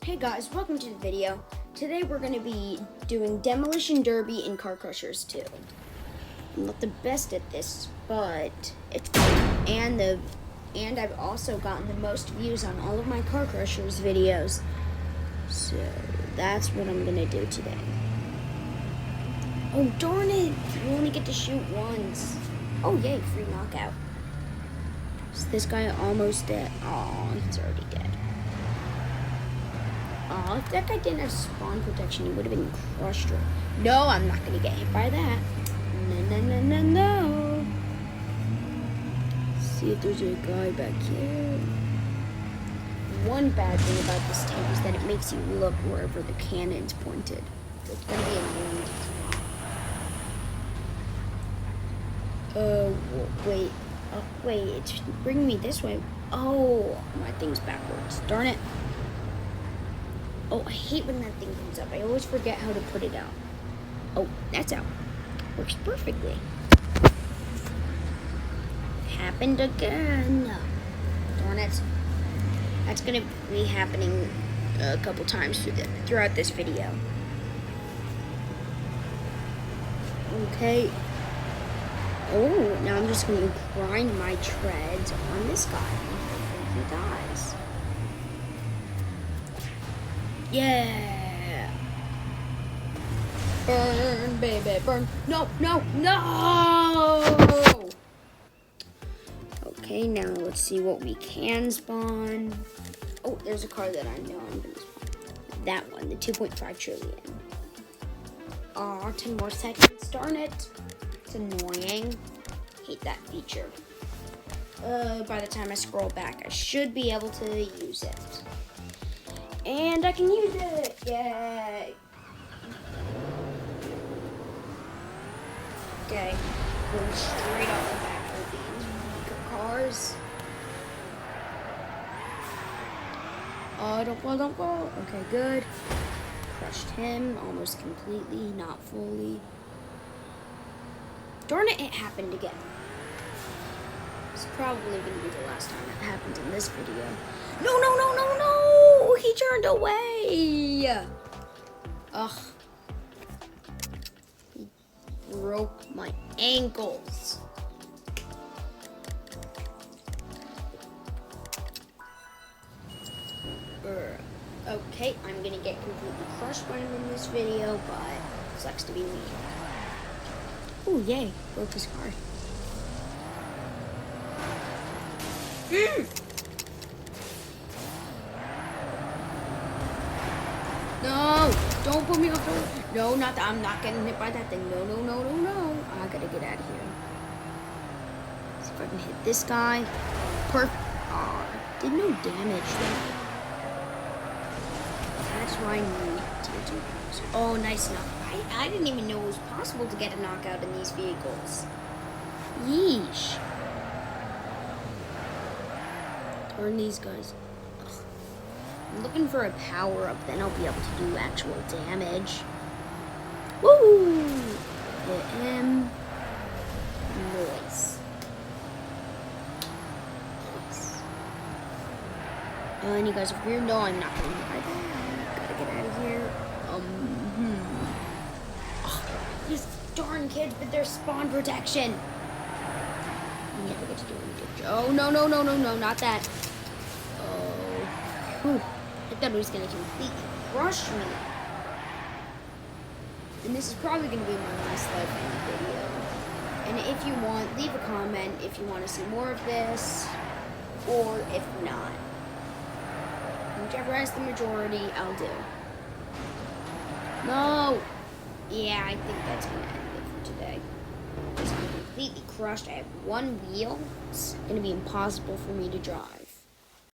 Hey guys, welcome to the video. Today we're going to be doing Demolition Derby and Car Crushers 2. I'm not the best at this, but it's fun. And I've also gotten the most views on all of my Car Crushers videos. So that's what I'm going to do today. Oh darn it! You only get to shoot once. Oh yay, free knockout. Is this guy almost dead? Oh, he's already dead. Oh, if that guy didn't have spawn protection, he would have been crushed. No, I'm not going to get hit by that. No. See if there's a guy back here. One bad thing about this tank is that it makes you look wherever the cannon's pointed. It's going to be annoying. Wait, it's bringing me this way. Oh, my thing's backwards. Darn it. Oh, I hate when that thing comes up. I always forget how to put it out. Oh, that's out. Works perfectly. Happened again. Darn it. That's going to be happening a couple times throughout this video. Okay. Oh, now I'm just going to grind my treads on this guy. Hopefully he dies. Yeah. Burn, baby, burn. No. Okay, now let's see what we can spawn. Oh, there's a car that I know I'm going to spawn. That one, the 2.5 trillion. Aw, 10 more seconds. Darn it. It's annoying. Hate that feature. By the time I scroll back, I should be able to use it. And I can use it! Yay! Okay, going straight off the back of these cars. Oh, don't fall. Okay, good. Crushed him almost completely, not fully. Darn it, it happened again. It's probably going to be the last time it happens in this video. No! He turned away! Ugh. He broke my ankles. Okay, I'm gonna get completely crushed by him in this video, but sucks to be me. Oh, yay. Broke his car. No, don't put me off the road. No, not that. I'm not getting hit by that thing. No. I gotta get out of here. See if I can hit this guy. Perfect. Oh, did no damage though. That's why I need to do this. Oh, nice knock. I didn't even know it was possible to get a knockout in these vehicles. Yeesh. Turn these guys. I'm looking for a power-up, then I'll be able to do actual damage. Woo! Hit him. Nice. And you guys are weird. No, I'm not going to hit that. Gotta get out of here. These darn kids with their spawn protection. You never get to do anything. Oh, no, not that. Oh. Whew. I thought it was going to completely crush me. And this is probably going to be my last life in the video. And if you want, leave a comment if you want to see more of this, or if not. Whichever has the majority, I'll do. No! Yeah, I think that's going to end it for today. I'm completely crushed. I have one wheel. It's going to be impossible for me to drive.